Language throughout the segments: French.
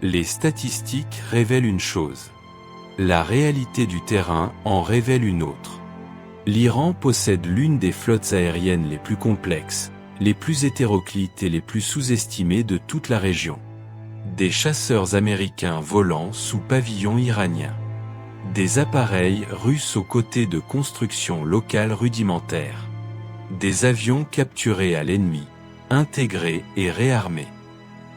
Les statistiques révèlent une chose. La réalité du terrain en révèle une autre. L'Iran possède l'une des flottes aériennes les plus complexes, les plus hétéroclites et les plus sous-estimées de toute la région. Des chasseurs américains volant sous pavillon iranien. Des appareils russes aux côtés de constructions locales rudimentaires. Des avions capturés à l'ennemi, intégrés et réarmés.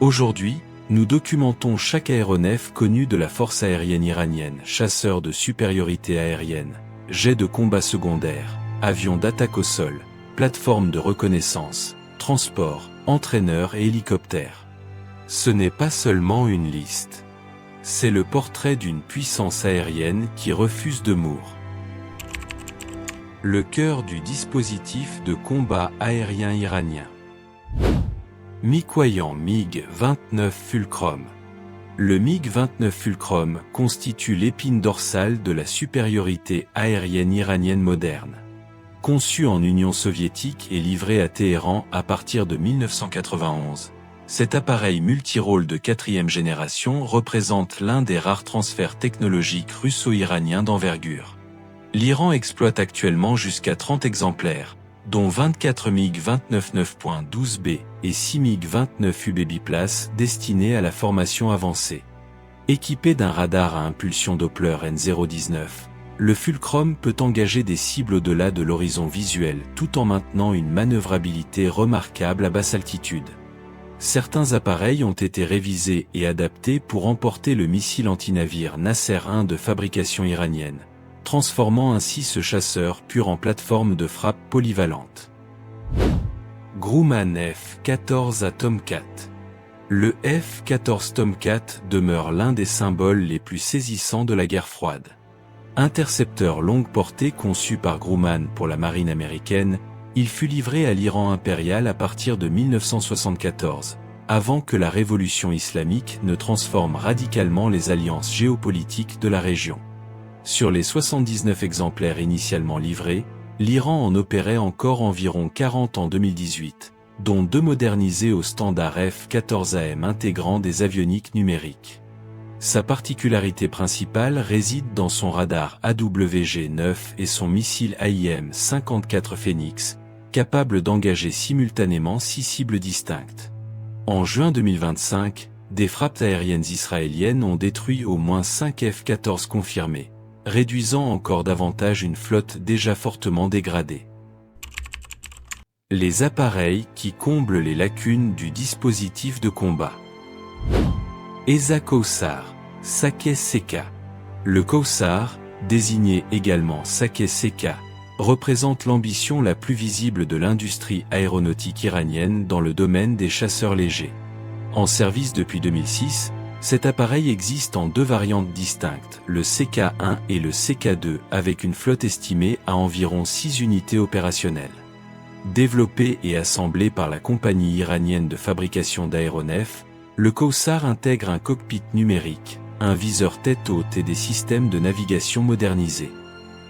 Aujourd'hui, nous documentons chaque aéronef connu de la force aérienne iranienne, chasseurs de supériorité aérienne, jets de combat secondaires, avions d'attaque au sol, plateformes de reconnaissance, transports, entraîneurs et hélicoptères. Ce n'est pas seulement une liste. C'est le portrait d'une puissance aérienne qui refuse de mourir. Le cœur du dispositif de combat aérien iranien. Mikoyan MiG-29 Fulcrum. Le MiG-29 Fulcrum constitue l'épine dorsale de la supériorité aérienne iranienne moderne. Conçu en Union soviétique et livré à Téhéran à partir de 1991, cet appareil multirôle de 4e génération représente l'un des rares transferts technologiques russo-iraniens d'envergure. L'Iran exploite actuellement jusqu'à 30 exemplaires, dont 24 MiG-29 9.12B et 6 MiG-29 UB biplace destinés à la formation avancée. Équipé d'un radar à impulsion Doppler N019, le Fulcrum peut engager des cibles au-delà de l'horizon visuel tout en maintenant une manœuvrabilité remarquable à basse altitude. Certains appareils ont été révisés et adaptés pour emporter le missile antinavire Nasser 1 de fabrication iranienne, transformant ainsi ce chasseur pur en plateforme de frappe polyvalente. Grumman F-14A Tomcat. Le F-14 Tomcat demeure l'un des symboles les plus saisissants de la guerre froide. Intercepteur longue portée conçu par Grumman pour la marine américaine, il fut livré à l'Iran impérial à partir de 1974, avant que la révolution islamique ne transforme radicalement les alliances géopolitiques de la région. Sur les 79 exemplaires initialement livrés, l'Iran en opérait encore environ 40 en 2018, dont 2 modernisés au standard F-14AM intégrant des avioniques numériques. Sa particularité principale réside dans son radar AWG-9 et son missile AIM-54 Phoenix, capable d'engager simultanément 6 cibles distinctes. En juin 2025, des frappes aériennes israéliennes ont détruit au moins 5 F-14 confirmés, réduisant encore davantage une flotte déjà fortement dégradée. Les appareils qui comblent les lacunes du dispositif de combat. ESA Kawsar, Saqeh Seka. Le Kawsar, désigné également Saqeh Seka, représente l'ambition la plus visible de l'industrie aéronautique iranienne dans le domaine des chasseurs légers. En service depuis 2006, cet appareil existe en 2 variantes distinctes, le CK1 et le CK2, avec une flotte estimée à environ 6 unités opérationnelles. Développé et assemblé par la compagnie iranienne de fabrication d'aéronefs, le Kawsar intègre un cockpit numérique, un viseur tête haute et des systèmes de navigation modernisés.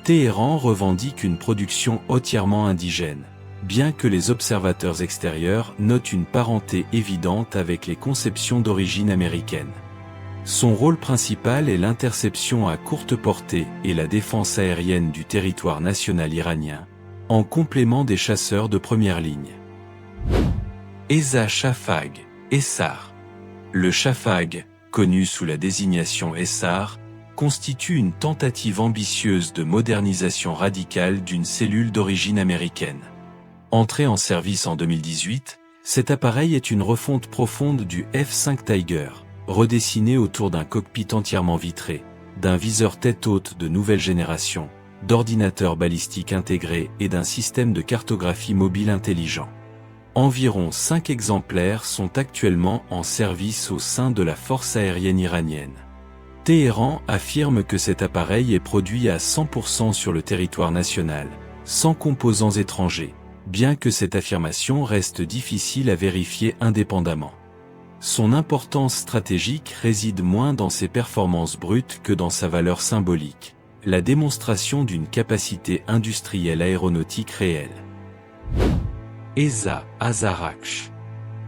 Téhéran revendique une production entièrement indigène, bien que les observateurs extérieurs notent une parenté évidente avec les conceptions d'origine américaine. Son rôle principal est l'interception à courte portée et la défense aérienne du territoire national iranien, en complément des chasseurs de première ligne. ESA Shafag, ESSAR. Le Shafag, connu sous la désignation ESSAR, constitue une tentative ambitieuse de modernisation radicale d'une cellule d'origine américaine. Entré en service en 2018, cet appareil est une refonte profonde du F-5 Tiger, redessiné autour d'un cockpit entièrement vitré, d'un viseur tête haute de nouvelle génération, d'ordinateurs balistiques intégrés et d'un système de cartographie mobile intelligent. Environ 5 exemplaires sont actuellement en service au sein de la force aérienne iranienne. Téhéran affirme que cet appareil est produit à 100% sur le territoire national, sans composants étrangers, bien que cette affirmation reste difficile à vérifier indépendamment. Son importance stratégique réside moins dans ses performances brutes que dans sa valeur symbolique, la démonstration d'une capacité industrielle aéronautique réelle. ESA Azarakh.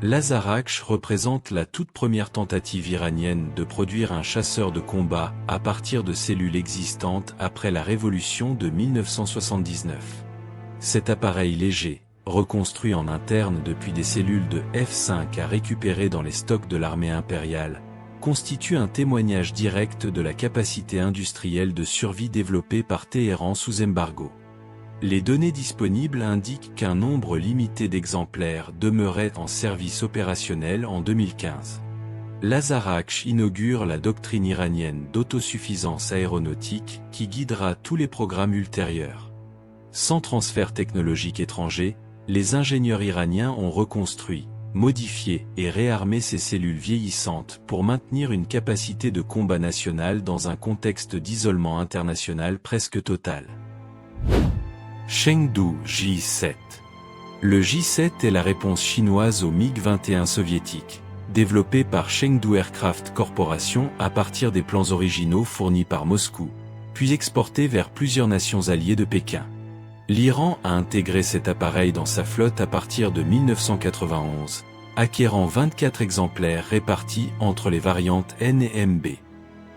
L'Azarakh représente la toute première tentative iranienne de produire un chasseur de combat à partir de cellules existantes après la révolution de 1979. Cet appareil léger, reconstruit en interne depuis des cellules de F-5 à récupérer dans les stocks de l'armée impériale, constitue un témoignage direct de la capacité industrielle de survie développée par Téhéran sous embargo. Les données disponibles indiquent qu'un nombre limité d'exemplaires demeurait en service opérationnel en 2015. L'Azarakh inaugure la doctrine iranienne d'autosuffisance aéronautique qui guidera tous les programmes ultérieurs. Sans transfert technologique étranger, les ingénieurs iraniens ont reconstruit, modifié et réarmé ces cellules vieillissantes pour maintenir une capacité de combat nationale dans un contexte d'isolement international presque total. Chengdu J-7. Le J-7 est la réponse chinoise au MiG-21 soviétique, développé par Chengdu Aircraft Corporation à partir des plans originaux fournis par Moscou, puis exporté vers plusieurs nations alliées de Pékin. L'Iran a intégré cet appareil dans sa flotte à partir de 1991, acquérant 24 exemplaires répartis entre les variantes N et MB.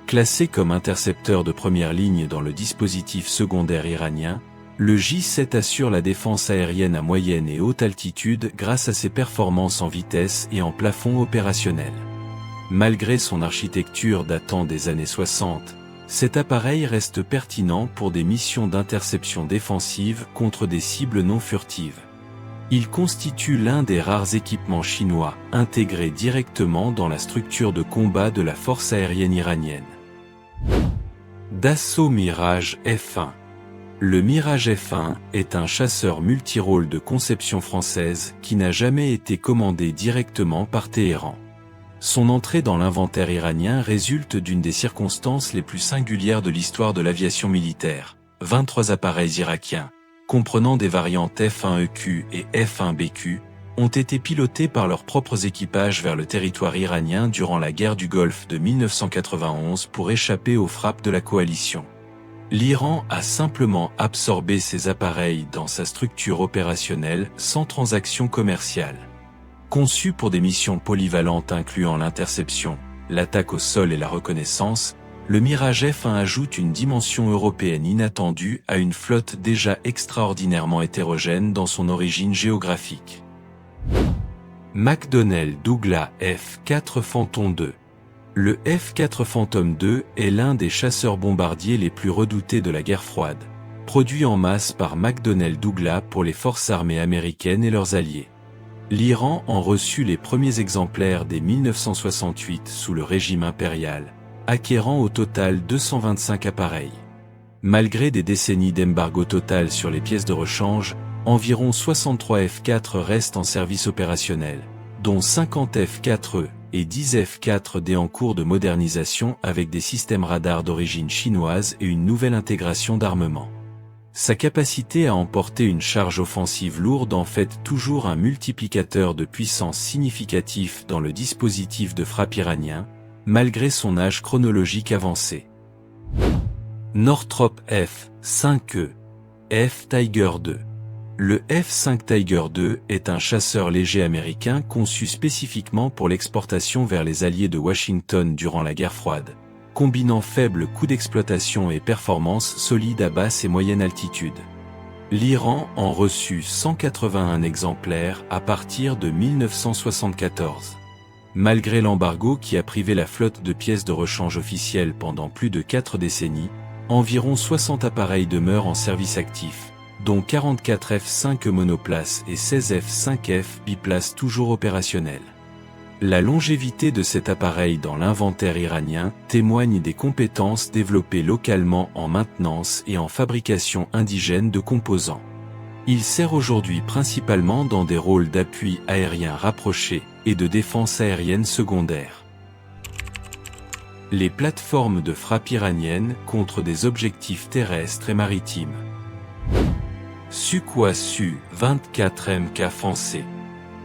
Classé comme intercepteur de première ligne dans le dispositif secondaire iranien, le J-7 assure la défense aérienne à moyenne et haute altitude grâce à ses performances en vitesse et en plafond opérationnel. Malgré son architecture datant des années 60, cet appareil reste pertinent pour des missions d'interception défensive contre des cibles non furtives. Il constitue l'un des rares équipements chinois intégrés directement dans la structure de combat de la force aérienne iranienne. Dassault Mirage F1. Le Mirage F1 est un chasseur multirôle de conception française qui n'a jamais été commandé directement par Téhéran. Son entrée dans l'inventaire iranien résulte d'une des circonstances les plus singulières de l'histoire de l'aviation militaire. 23 appareils irakiens, comprenant des variantes F1EQ et F1BQ, ont été pilotés par leurs propres équipages vers le territoire iranien durant la guerre du Golfe de 1991 pour échapper aux frappes de la coalition. L'Iran a simplement absorbé ces appareils dans sa structure opérationnelle sans transaction commerciale. Conçu pour des missions polyvalentes incluant l'interception, l'attaque au sol et la reconnaissance, le Mirage F1 ajoute une dimension européenne inattendue à une flotte déjà extraordinairement hétérogène dans son origine géographique. McDonnell Douglas F4 Phantom II. Le F4 Phantom II est l'un des chasseurs bombardiers les plus redoutés de la guerre froide, produit en masse par McDonnell Douglas pour les forces armées américaines et leurs alliés. L'Iran en reçut les premiers exemplaires dès 1968 sous le régime impérial, acquérant au total 225 appareils. Malgré des décennies d'embargo total sur les pièces de rechange, environ 63 F4 restent en service opérationnel, dont 50 F4E et 10 F4D en cours de modernisation avec des systèmes radars d'origine chinoise et une nouvelle intégration d'armement. Sa capacité à emporter une charge offensive lourde en fait toujours un multiplicateur de puissance significatif dans le dispositif de frappe iranien, malgré son âge chronologique avancé. Northrop F-5E, F Tiger II. Le F-5 Tiger II est un chasseur léger américain conçu spécifiquement pour l'exportation vers les alliés de Washington durant la guerre froide, combinant faible coût d'exploitation et performance solide à basse et moyenne altitude. L'Iran en reçut 181 exemplaires à partir de 1974. Malgré l'embargo qui a privé la flotte de pièces de rechange officielles pendant plus de 4 décennies, environ 60 appareils demeurent en service actif, dont 44 F-5 monoplaces et 16 F-5F biplaces toujours opérationnels. La longévité de cet appareil dans l'inventaire iranien témoigne des compétences développées localement en maintenance et en fabrication indigène de composants. Il sert aujourd'hui principalement dans des rôles d'appui aérien rapproché et de défense aérienne secondaire. Les plateformes de frappe iraniennes contre des objectifs terrestres et maritimes. Sukhoi Su-24MK français.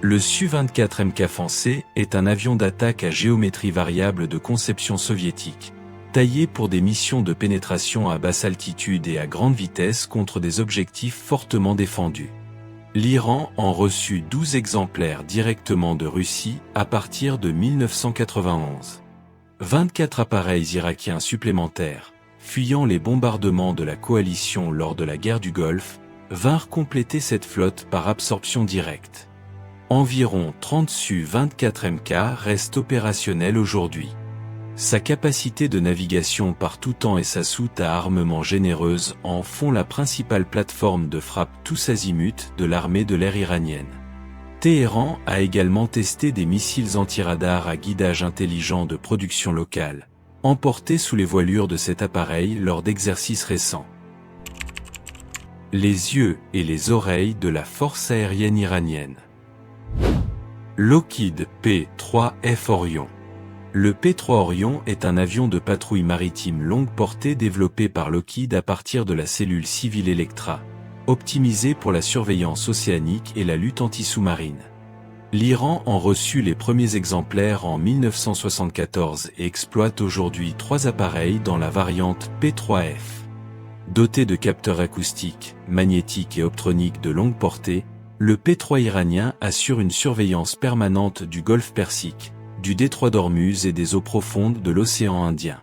Le Su-24MK français est un avion d'attaque à géométrie variable de conception soviétique, taillé pour des missions de pénétration à basse altitude et à grande vitesse contre des objectifs fortement défendus. L'Iran en reçut 12 exemplaires directement de Russie à partir de 1991. 24 appareils irakiens supplémentaires, fuyant les bombardements de la coalition lors de la guerre du Golfe, vinrent compléter cette flotte par absorption directe. Environ 30 Su-24 Mk restent opérationnels aujourd'hui. Sa capacité de navigation par tout temps et sa soute à armement généreuse en font la principale plateforme de frappe tous azimuts de l'armée de l'air iranienne. Téhéran a également testé des missiles anti-radar à guidage intelligent de production locale, emportés sous les voilures de cet appareil lors d'exercices récents. Les yeux et les oreilles de la force aérienne iranienne. Lockheed P-3F Orion. Le P-3 Orion est un avion de patrouille maritime longue portée développé par Lockheed à partir de la cellule civile Electra, optimisé pour la surveillance océanique et la lutte anti-sous-marine. L'Iran en reçut les premiers exemplaires en 1974 et exploite aujourd'hui 3 appareils dans la variante P-3F. Doté de capteurs acoustiques, magnétiques et optroniques de longue portée, le P-3 iranien assure une surveillance permanente du golfe Persique, du détroit d'Ormuz et des eaux profondes de l'océan Indien.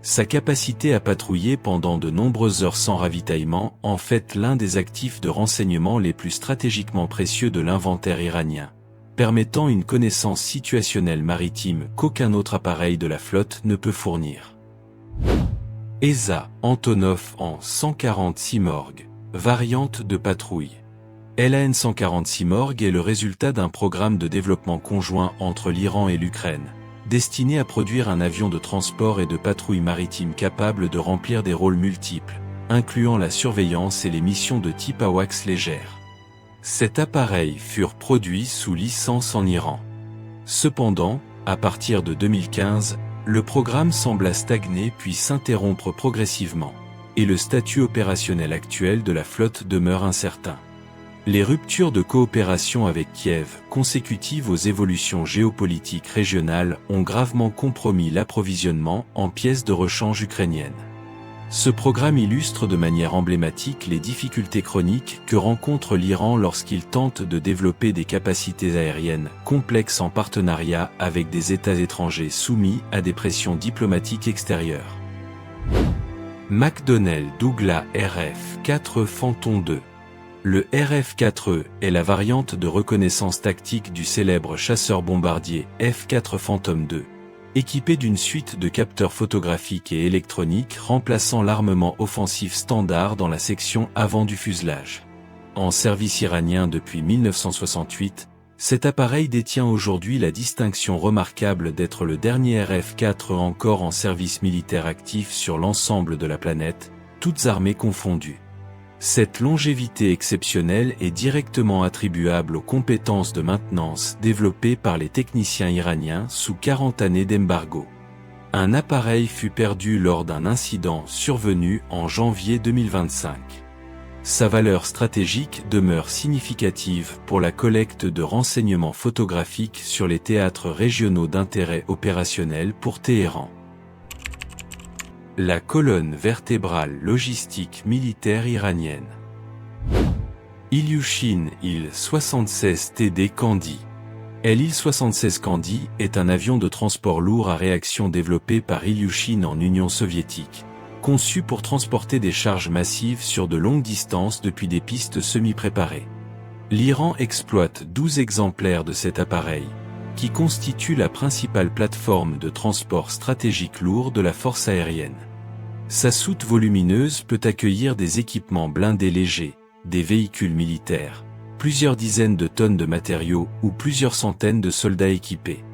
Sa capacité à patrouiller pendant de nombreuses heures sans ravitaillement en fait l'un des actifs de renseignement les plus stratégiquement précieux de l'inventaire iranien, permettant une connaissance situationnelle maritime qu'aucun autre appareil de la flotte ne peut fournir. ESA Antonov An-140 Simorgh, variante de patrouille. l'An-140 Simorgh est le résultat d'un programme de développement conjoint entre l'Iran et l'Ukraine, destiné à produire un avion de transport et de patrouille maritime capable de remplir des rôles multiples, incluant la surveillance et les missions de type AWACS légère. Cet appareil furent produits sous licence en Iran. Cependant, à partir de 2015, le programme sembla stagner puis s'interrompre progressivement, et le statut opérationnel actuel de la flotte demeure incertain. Les ruptures de coopération avec Kiev, consécutives aux évolutions géopolitiques régionales, ont gravement compromis l'approvisionnement en pièces de rechange ukrainiennes. Ce programme illustre de manière emblématique les difficultés chroniques que rencontre l'Iran lorsqu'il tente de développer des capacités aériennes complexes en partenariat avec des États étrangers soumis à des pressions diplomatiques extérieures. McDonnell Douglas RF-4 Phantom II. Le RF-4E est la variante de reconnaissance tactique du célèbre chasseur-bombardier F-4 Phantom II, équipé d'une suite de capteurs photographiques et électroniques remplaçant l'armement offensif standard dans la section avant du fuselage. En service iranien depuis 1968, cet appareil détient aujourd'hui la distinction remarquable d'être le dernier RF-4 encore en service militaire actif sur l'ensemble de la planète, toutes armées confondues. Cette longévité exceptionnelle est directement attribuable aux compétences de maintenance développées par les techniciens iraniens sous 40 années d'embargo. Un appareil fut perdu lors d'un incident survenu en janvier 2025. Sa valeur stratégique demeure significative pour la collecte de renseignements photographiques sur les théâtres régionaux d'intérêt opérationnel pour Téhéran. La colonne vertébrale logistique militaire iranienne. Ilyushin Il-76 TD Candy. l'Il-76 Candy est un avion de transport lourd à réaction développé par Ilyushin en Union soviétique, conçu pour transporter des charges massives sur de longues distances depuis des pistes semi-préparées. L'Iran exploite 12 exemplaires de cet appareil, qui constitue la principale plateforme de transport stratégique lourd de la force aérienne. Sa soute volumineuse peut accueillir des équipements blindés légers, des véhicules militaires, plusieurs dizaines de tonnes de matériaux ou plusieurs centaines de soldats équipés.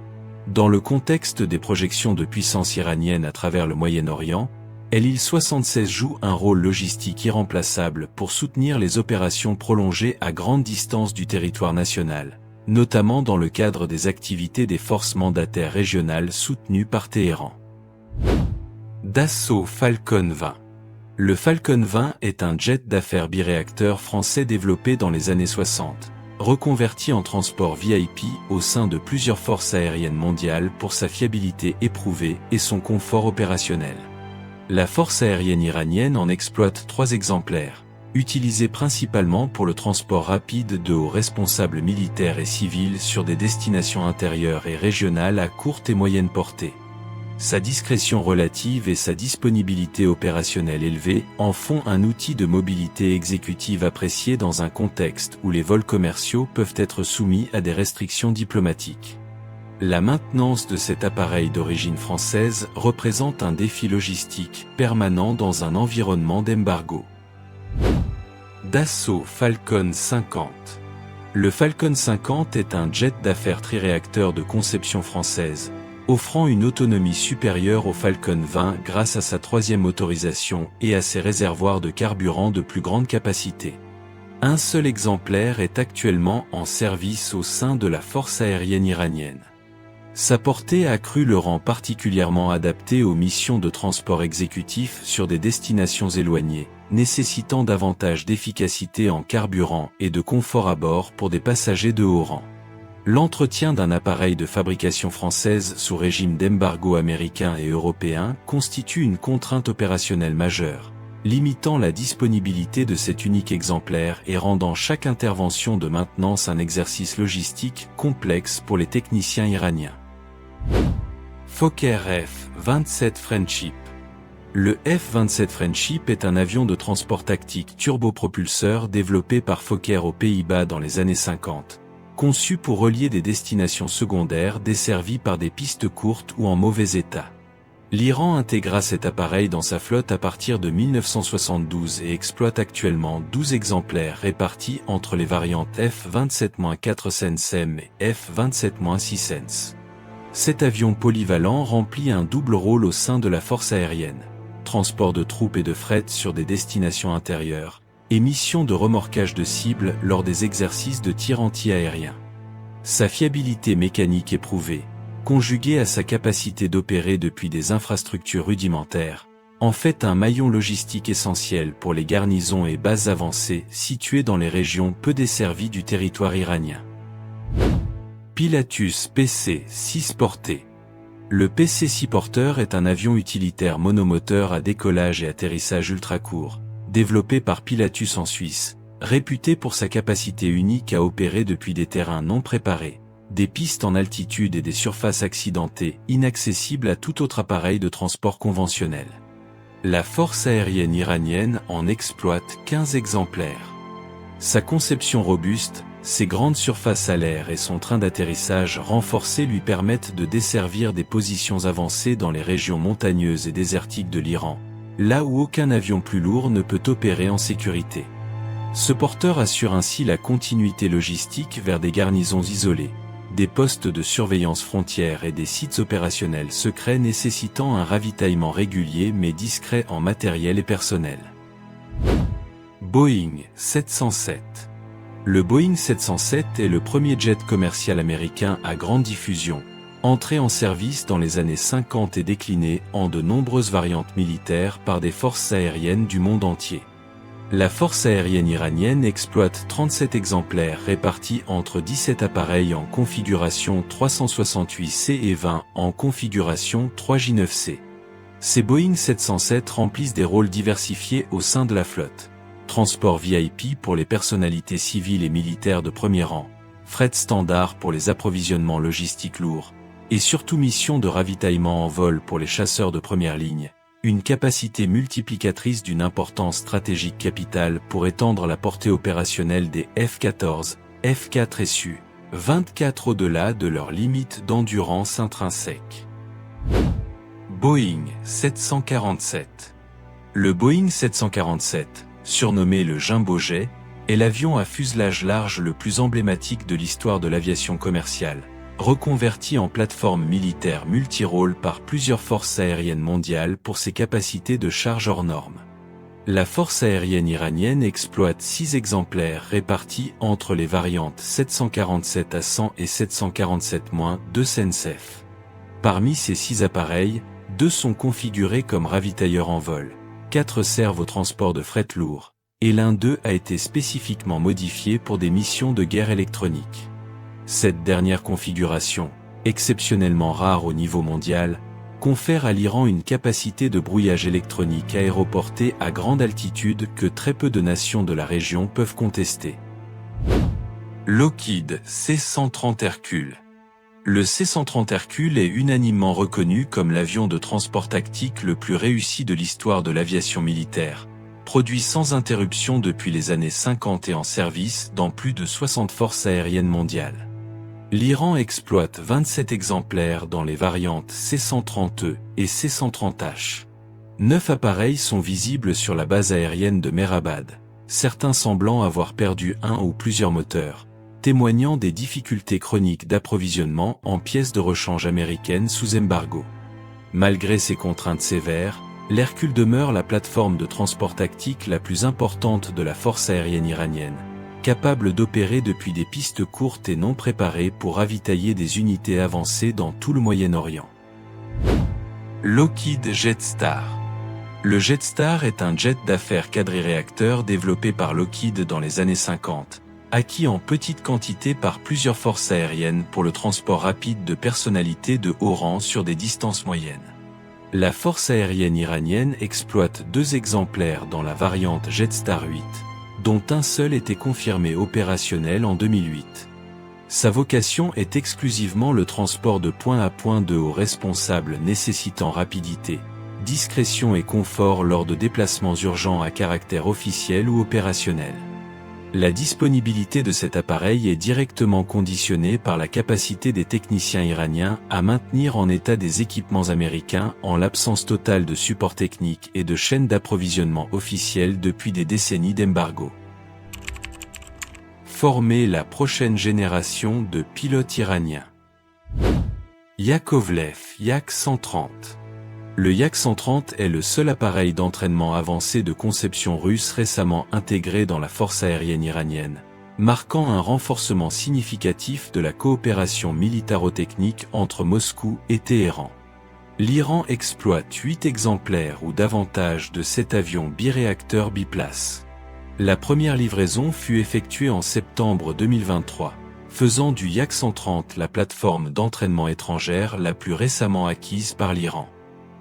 Dans le contexte des projections de puissance iranienne à travers le Moyen-Orient, l'Il-76 joue un rôle logistique irremplaçable pour soutenir les opérations prolongées à grande distance du territoire national, notamment dans le cadre des activités des forces mandataires régionales soutenues par Téhéran. Dassault Falcon 20. Le Falcon 20 est un jet d'affaires biréacteur français développé dans les années 60, reconverti en transport VIP au sein de plusieurs forces aériennes mondiales pour sa fiabilité éprouvée et son confort opérationnel. La force aérienne iranienne en exploite 3 exemplaires, utilisés principalement pour le transport rapide de hauts responsables militaires et civils sur des destinations intérieures et régionales à courte et moyenne portée. Sa discrétion relative et sa disponibilité opérationnelle élevée en font un outil de mobilité exécutive apprécié dans un contexte où les vols commerciaux peuvent être soumis à des restrictions diplomatiques. La maintenance de cet appareil d'origine française représente un défi logistique permanent dans un environnement d'embargo. Dassault Falcon 50. Le Falcon 50 est un jet d'affaires triréacteur de conception française, offrant une autonomie supérieure au Falcon 20 grâce à sa troisième motorisation et à ses réservoirs de carburant de plus grande capacité. Un seul exemplaire est actuellement en service au sein de la force aérienne iranienne. Sa portée accrue le rend particulièrement adapté aux missions de transport exécutif sur des destinations éloignées, nécessitant davantage d'efficacité en carburant et de confort à bord pour des passagers de haut rang. L'entretien d'un appareil de fabrication française sous régime d'embargo américain et européen constitue une contrainte opérationnelle majeure, limitant la disponibilité de cet unique exemplaire et rendant chaque intervention de maintenance un exercice logistique complexe pour les techniciens iraniens. Fokker F-27 Friendship. Le F-27 Friendship est un avion de transport tactique turbopropulseur développé par Fokker aux Pays-Bas dans les années 50. Conçu pour relier des destinations secondaires desservies par des pistes courtes ou en mauvais état. L'Iran intégra cet appareil dans sa flotte à partir de 1972 et exploite actuellement 12 exemplaires répartis entre les variantes F-27-4 SENS-M et F-27-6 SENS. Cet avion polyvalent remplit un double rôle au sein de la force aérienne, transport de troupes et de fret sur des destinations intérieures, et mission de remorquage de cibles lors des exercices de tir anti-aérien. Sa fiabilité mécanique éprouvée, conjuguée à sa capacité d'opérer depuis des infrastructures rudimentaires, en fait un maillon logistique essentiel pour les garnisons et bases avancées situées dans les régions peu desservies du territoire iranien. Pilatus PC-6 portée. Le PC-6 porteur est un avion utilitaire monomoteur à décollage et atterrissage ultra-court, développé par Pilatus en Suisse, réputé pour sa capacité unique à opérer depuis des terrains non préparés, des pistes en altitude et des surfaces accidentées, inaccessibles à tout autre appareil de transport conventionnel. La force aérienne iranienne en exploite 15 exemplaires. Sa conception robuste, ses grandes surfaces à l'air et son train d'atterrissage renforcé lui permettent de desservir des positions avancées dans les régions montagneuses et désertiques de l'Iran, là où aucun avion plus lourd ne peut opérer en sécurité. Ce porteur assure ainsi la continuité logistique vers des garnisons isolées, des postes de surveillance frontière et des sites opérationnels secrets nécessitant un ravitaillement régulier mais discret en matériel et personnel. Boeing 707. Le Boeing 707 est le premier jet commercial américain à grande diffusion, entré en service dans les années 50 et décliné en de nombreuses variantes militaires par des forces aériennes du monde entier. La force aérienne iranienne exploite 37 exemplaires répartis entre 17 appareils en configuration 368C et 20 en configuration 3J9C. Ces Boeing 707 remplissent des rôles diversifiés au sein de la flotte. Transport VIP pour les personnalités civiles et militaires de premier rang, fret standard pour les approvisionnements logistiques lourds, et surtout mission de ravitaillement en vol pour les chasseurs de première ligne, une capacité multiplicatrice d'une importance stratégique capitale pour étendre la portée opérationnelle des F-14, F-4 et Su-24 au-delà de leurs limites d'endurance intrinsèque. Boeing 747. Le Boeing 747, surnommé le Jumbo Jet, est l'avion à fuselage large le plus emblématique de l'histoire de l'aviation commerciale, reconverti en plateforme militaire multirôle par plusieurs forces aériennes mondiales pour ses capacités de charge hors normes. La force aérienne iranienne exploite 6 exemplaires répartis entre les variantes 747 à 100 et 747-2 SENS-F. Parmi ces 6 appareils, 2 sont configurés comme ravitailleurs en vol, 4 servent au transport de fret lourd, et l'un d'eux a été spécifiquement modifié pour des missions de guerre électronique. Cette dernière configuration, exceptionnellement rare au niveau mondial, confère à l'Iran une capacité de brouillage électronique aéroporté à grande altitude que très peu de nations de la région peuvent contester. Lockheed C-130 Hercule. Le C-130 Hercule est unanimement reconnu comme l'avion de transport tactique le plus réussi de l'histoire de l'aviation militaire, produit sans interruption depuis les années 50 et en service dans plus de 60 forces aériennes mondiales. L'Iran exploite 27 exemplaires dans les variantes C-130E et C-130H. 9 appareils sont visibles sur la base aérienne de Mehrabad, certains semblant avoir perdu un ou plusieurs moteurs, témoignant des difficultés chroniques d'approvisionnement en pièces de rechange américaines sous embargo. Malgré ces contraintes sévères, l'Hercule demeure la plateforme de transport tactique la plus importante de la force aérienne iranienne, capable d'opérer depuis des pistes courtes et non préparées pour ravitailler des unités avancées dans tout le Moyen-Orient. Lockheed Jetstar. Le Jetstar est un jet d'affaires quadriréacteur développé par Lockheed dans les années 50, acquis en petite quantité par plusieurs forces aériennes pour le transport rapide de personnalités de haut rang sur des distances moyennes. La force aérienne iranienne exploite 2 exemplaires dans la variante Jetstar 8, dont un seul était confirmé opérationnel en 2008. Sa vocation est exclusivement le transport de point à point de hauts responsables nécessitant rapidité, discrétion et confort lors de déplacements urgents à caractère officiel ou opérationnel. La disponibilité de cet appareil est directement conditionnée par la capacité des techniciens iraniens à maintenir en état des équipements américains en l'absence totale de support technique et de chaîne d'approvisionnement officielle depuis des décennies d'embargo. Former la prochaine génération de pilotes iraniens. Yakovlev Yak-130. Le Yak-130 est le seul appareil d'entraînement avancé de conception russe récemment intégré dans la force aérienne iranienne, marquant un renforcement significatif de la coopération militaro-technique entre Moscou et Téhéran. L'Iran exploite 8 exemplaires ou davantage de cet avion biréacteur biplace. La première livraison fut effectuée en septembre 2023, faisant du Yak-130 la plateforme d'entraînement étrangère la plus récemment acquise par l'Iran.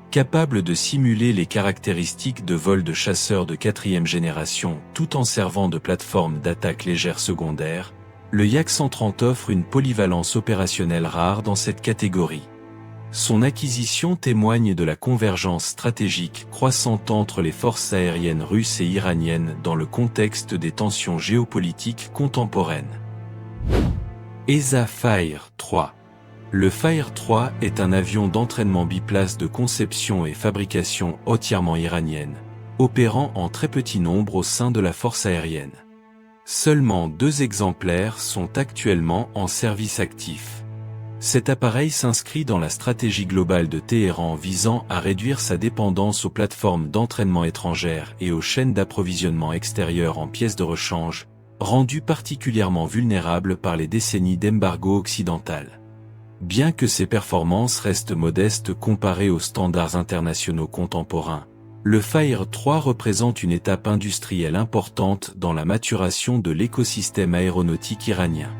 Capable de simuler les caractéristiques de vol de chasseurs de 4e génération tout en servant de plateforme d'attaque légère secondaire, le Yak-130 offre une polyvalence opérationnelle rare dans cette catégorie. Son acquisition témoigne de la convergence stratégique croissante entre les forces aériennes russes et iraniennes dans le contexte des tensions géopolitiques contemporaines. ESA Fire 3. Le Fire 3 est un avion d'entraînement biplace de conception et fabrication entièrement iranienne, opérant en très petit nombre au sein de la force aérienne. Seulement 2 exemplaires sont actuellement en service actif. Cet appareil s'inscrit dans la stratégie globale de Téhéran visant à réduire sa dépendance aux plateformes d'entraînement étrangères et aux chaînes d'approvisionnement extérieures en pièces de rechange, rendues particulièrement vulnérables par les décennies d'embargo occidental. Bien que ses performances restent modestes comparées aux standards internationaux contemporains, le Fire 3 représente une étape industrielle importante dans la maturation de l'écosystème aéronautique iranien.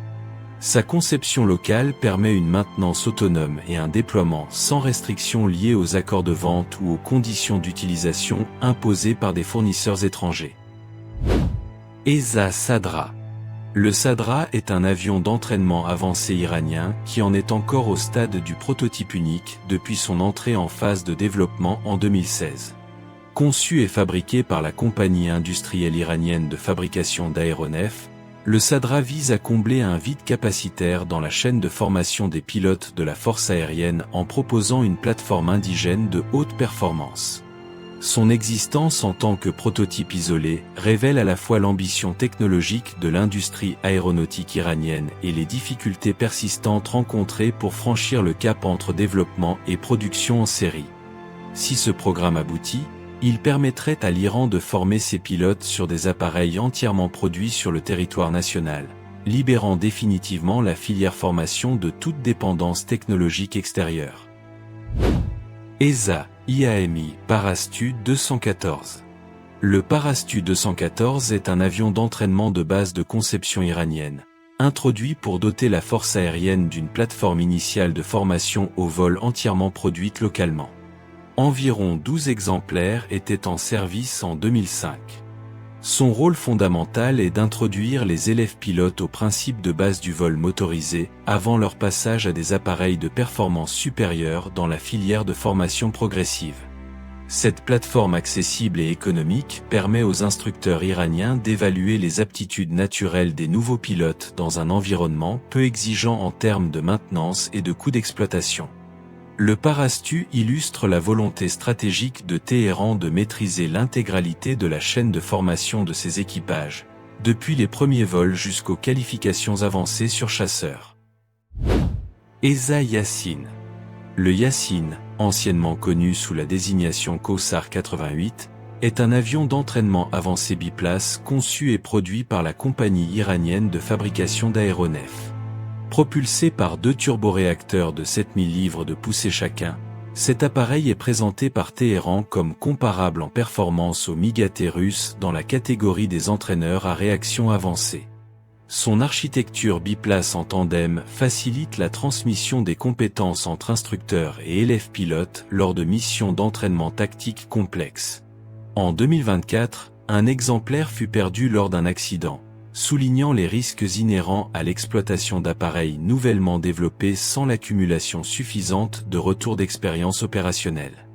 Sa conception locale permet une maintenance autonome et un déploiement sans restrictions liées aux accords de vente ou aux conditions d'utilisation imposées par des fournisseurs étrangers. ESA Sadra. Le Sadra est un avion d'entraînement avancé iranien qui en est encore au stade du prototype unique depuis son entrée en phase de développement en 2016. Conçu et fabriqué par la compagnie industrielle iranienne de fabrication d'aéronefs, le Sadra vise à combler un vide capacitaire dans la chaîne de formation des pilotes de la force aérienne en proposant une plateforme indigène de haute performance. Son existence en tant que prototype isolé révèle à la fois l'ambition technologique de l'industrie aéronautique iranienne et les difficultés persistantes rencontrées pour franchir le cap entre développement et production en série. Si ce programme aboutit, il permettrait à l'Iran de former ses pilotes sur des appareils entièrement produits sur le territoire national, libérant définitivement la filière formation de toute dépendance technologique extérieure. ESA IAMI Parastu 214. Le Parastu 214 est un avion d'entraînement de base de conception iranienne, introduit pour doter la force aérienne d'une plateforme initiale de formation au vol entièrement produite localement. Environ 12 exemplaires étaient en service en 2005. Son rôle fondamental est d'introduire les élèves pilotes aux principes de base du vol motorisé, avant leur passage à des appareils de performance supérieure dans la filière de formation progressive. Cette plateforme accessible et économique permet aux instructeurs iraniens d'évaluer les aptitudes naturelles des nouveaux pilotes dans un environnement peu exigeant en termes de maintenance et de coûts d'exploitation. Le Parastu illustre la volonté stratégique de Téhéran de maîtriser l'intégralité de la chaîne de formation de ses équipages, depuis les premiers vols jusqu'aux qualifications avancées sur chasseurs. ESA Yassin. Le Yassin, anciennement connu sous la désignation Kawsar 88, est un avion d'entraînement avancé biplace conçu et produit par la compagnie iranienne de fabrication d'aéronefs. Propulsé par 2 turboréacteurs de 7000 livres de poussée chacun, cet appareil est présenté par Téhéran comme comparable en performance au MiG-AT russe dans la catégorie des entraîneurs à réaction avancée. Son architecture biplace en tandem facilite la transmission des compétences entre instructeurs et élèves pilotes lors de missions d'entraînement tactique complexes. En 2024, un exemplaire fut perdu lors d'un accident, soulignant les risques inhérents à l'exploitation d'appareils nouvellement développés sans l'accumulation suffisante de retours d'expérience opérationnelle.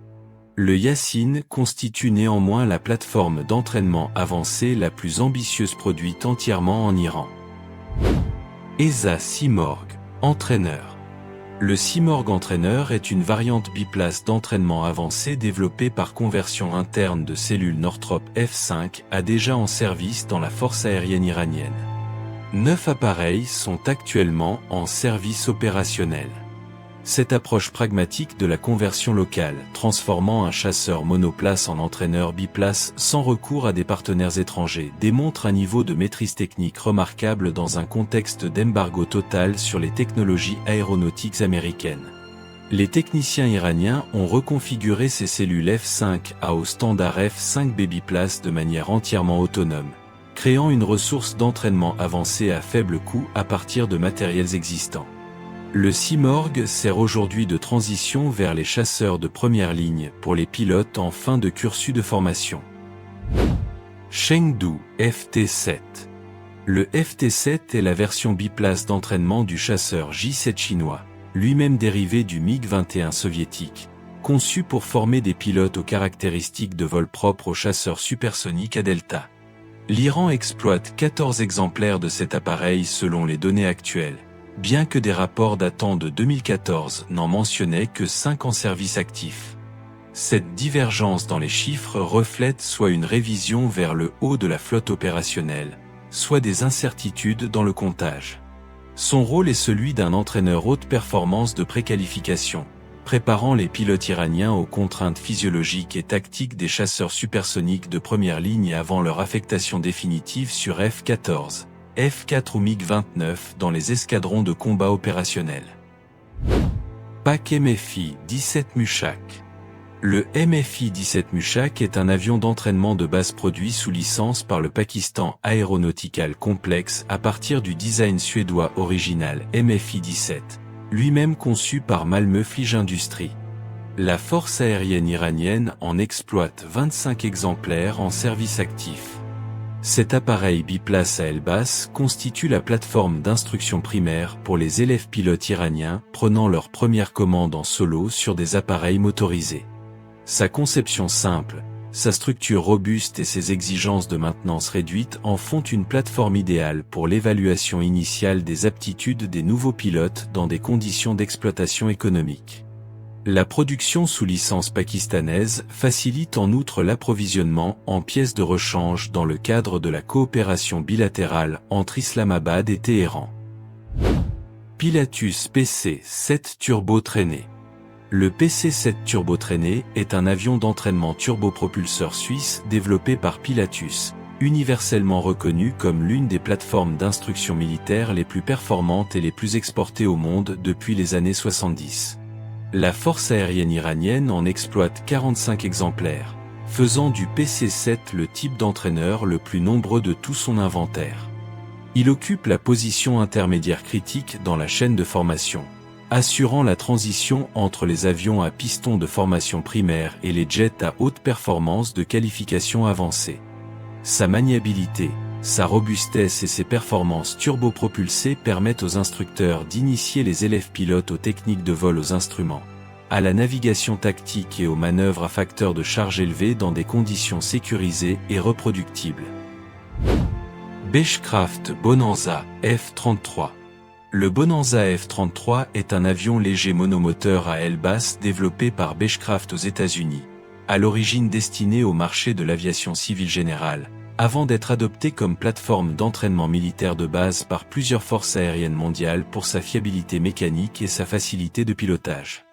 Le Yassin constitue néanmoins la plateforme d'entraînement avancée la plus ambitieuse produite entièrement en Iran. ESA Simorgh, entraîneur. Le Simorgh entraîneur est une variante biplace d'entraînement avancé développée par conversion interne de cellules Northrop F5 déjà en service dans la force aérienne iranienne. 9 appareils sont actuellement en service opérationnel. Cette approche pragmatique de la conversion locale, transformant un chasseur monoplace en entraîneur biplace sans recours à des partenaires étrangers, démontre un niveau de maîtrise technique remarquable dans un contexte d'embargo total sur les technologies aéronautiques américaines. Les techniciens iraniens ont reconfiguré ces cellules F5A au standard F5B biplace de manière entièrement autonome, créant une ressource d'entraînement avancée à faible coût à partir de matériels existants. Le Simorgh sert aujourd'hui de transition vers les chasseurs de première ligne pour les pilotes en fin de cursus de formation. Chengdu FT-7. Le FT-7 est la version biplace d'entraînement du chasseur J-7 chinois, lui-même dérivé du MiG-21 soviétique, conçu pour former des pilotes aux caractéristiques de vol propres aux chasseurs supersoniques à Delta. L'Iran exploite 14 exemplaires de cet appareil selon les données actuelles, bien que des rapports datant de 2014 n'en mentionnaient que 5 en service actif. Cette divergence dans les chiffres reflète soit une révision vers le haut de la flotte opérationnelle, soit des incertitudes dans le comptage. Son rôle est celui d'un entraîneur haute performance de préqualification, préparant les pilotes iraniens aux contraintes physiologiques et tactiques des chasseurs supersoniques de première ligne avant leur affectation définitive sur F-14. F4 ou MiG-29 dans les escadrons de combat opérationnels. PAC MFI-17 Mushak. Le MFI-17 Mushak est un avion d'entraînement de base produit sous licence par le Pakistan Aeronautical Complex à partir du design suédois original MFI-17, lui-même conçu par Malmö Flygindustrie. La force aérienne iranienne en exploite 25 exemplaires en service actif. Cet appareil biplace à aile basse constitue la plateforme d'instruction primaire pour les élèves pilotes iraniens prenant leur première commande en solo sur des appareils motorisés. Sa conception simple, sa structure robuste et ses exigences de maintenance réduites en font une plateforme idéale pour l'évaluation initiale des aptitudes des nouveaux pilotes dans des conditions d'exploitation économique. La production sous licence pakistanaise facilite en outre l'approvisionnement en pièces de rechange dans le cadre de la coopération bilatérale entre Islamabad et Téhéran. Pilatus PC-7 turbo-traîné. Le PC-7 turbo-traîné est un avion d'entraînement turbopropulseur suisse développé par Pilatus, universellement reconnu comme l'une des plateformes d'instruction militaire les plus performantes et les plus exportées au monde depuis les années 70. La force aérienne iranienne en exploite 45 exemplaires, faisant du PC-7 le type d'entraîneur le plus nombreux de tout son inventaire. Il occupe la position intermédiaire critique dans la chaîne de formation, assurant la transition entre les avions à piston de formation primaire et les jets à haute performance de qualification avancée. Sa maniabilité, sa robustesse et ses performances turbopropulsées permettent aux instructeurs d'initier les élèves pilotes aux techniques de vol aux instruments, à la navigation tactique et aux manœuvres à facteur de charge élevé dans des conditions sécurisées et reproductibles. Beechcraft Bonanza F-33. Le Bonanza F-33 est un avion léger monomoteur à aile basse développé par Beechcraft aux États-Unis, à l'origine destiné au marché de l'aviation civile générale, avant d'être adopté comme plateforme d'entraînement militaire de base par plusieurs forces aériennes mondiales pour sa fiabilité mécanique et sa facilité de pilotage.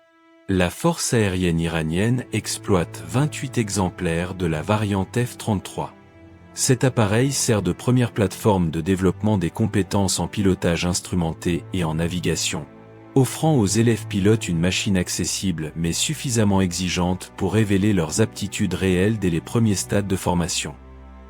La force aérienne iranienne exploite 28 exemplaires de la variante F-33. Cet appareil sert de première plateforme de développement des compétences en pilotage instrumenté et en navigation, offrant aux élèves pilotes une machine accessible mais suffisamment exigeante pour révéler leurs aptitudes réelles dès les premiers stades de formation.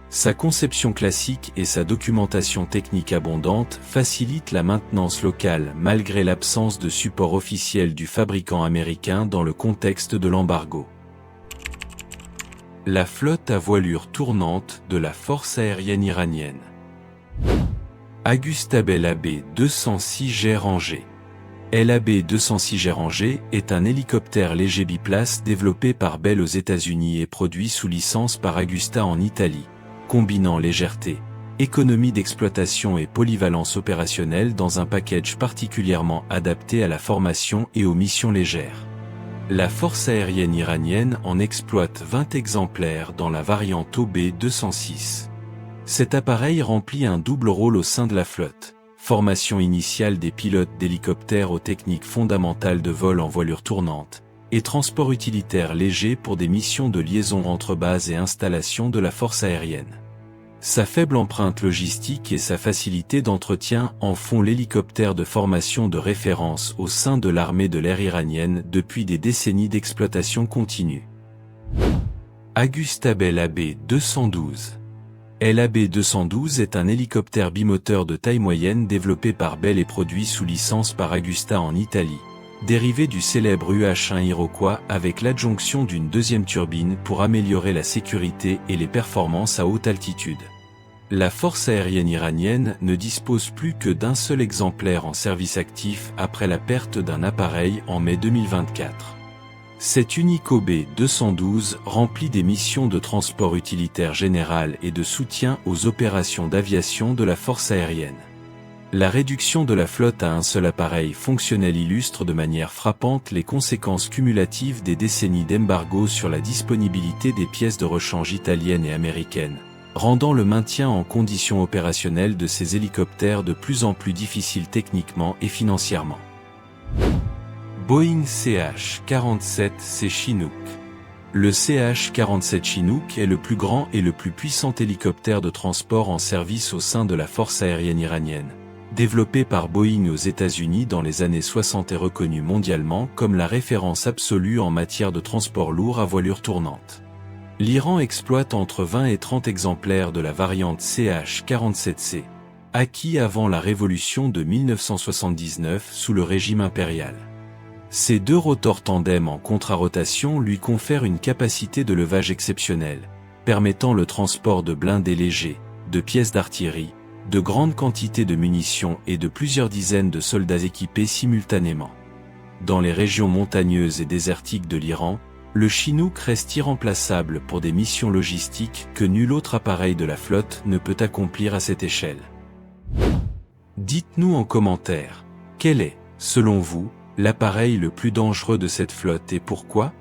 Sa conception classique et sa documentation technique abondante facilitent la maintenance locale malgré l'absence de support officiel du fabricant américain dans le contexte de l'embargo. La flotte à voilure tournante de la force aérienne iranienne. Agustabel AB-206G rangé. LAB-206G rangé est un hélicoptère léger biplace développé par Bell aux États-Unis et produit sous licence par Agusta en Italie, combinant légèreté, économie d'exploitation et polyvalence opérationnelle dans un package particulièrement adapté à la formation et aux missions légères. La force aérienne iranienne en exploite 20 exemplaires dans la variante OB-206. Cet appareil remplit un double rôle au sein de la flotte. Formation initiale des pilotes d'hélicoptères aux techniques fondamentales de vol en voilure tournante, et transport utilitaire léger pour des missions de liaison entre bases et installations de la force aérienne. Sa faible empreinte logistique et sa facilité d'entretien en font l'hélicoptère de formation de référence au sein de l'armée de l'air iranienne depuis des décennies d'exploitation continue. Agustabel AB-212. LAB-212 est un hélicoptère bimoteur de taille moyenne développé par Bell et produit sous licence par Agusta en Italie, dérivé du célèbre UH-1 Iroquois avec l'adjonction d'une deuxième turbine pour améliorer la sécurité et les performances à haute altitude. La force aérienne iranienne ne dispose plus que d'un seul exemplaire en service actif après la perte d'un appareil en mai 2024. Cet unique OB-212 remplit des missions de transport utilitaire général et de soutien aux opérations d'aviation de la force aérienne. La réduction de la flotte à un seul appareil fonctionnel illustre de manière frappante les conséquences cumulatives des décennies d'embargo sur la disponibilité des pièces de rechange italiennes et américaines, rendant le maintien en conditions opérationnelles de ces hélicoptères de plus en plus difficile techniquement et financièrement. Boeing CH-47C Chinook. Le CH-47 Chinook est le plus grand et le plus puissant hélicoptère de transport en service au sein de la force aérienne iranienne, développé par Boeing aux États-Unis dans les années 60 et reconnu mondialement comme la référence absolue en matière de transport lourd à voilure tournante. L'Iran exploite entre 20 et 30 exemplaires de la variante CH-47C, acquis avant la révolution de 1979 sous le régime impérial. Ces deux rotors tandem en contrarotation lui confèrent une capacité de levage exceptionnelle, permettant le transport de blindés légers, de pièces d'artillerie, de grandes quantités de munitions et de plusieurs dizaines de soldats équipés simultanément. Dans les régions montagneuses et désertiques de l'Iran, le Chinook reste irremplaçable pour des missions logistiques que nul autre appareil de la flotte ne peut accomplir à cette échelle. Dites-nous en commentaire, quel est, selon vous, l'appareil le plus dangereux de cette flotte et pourquoi ?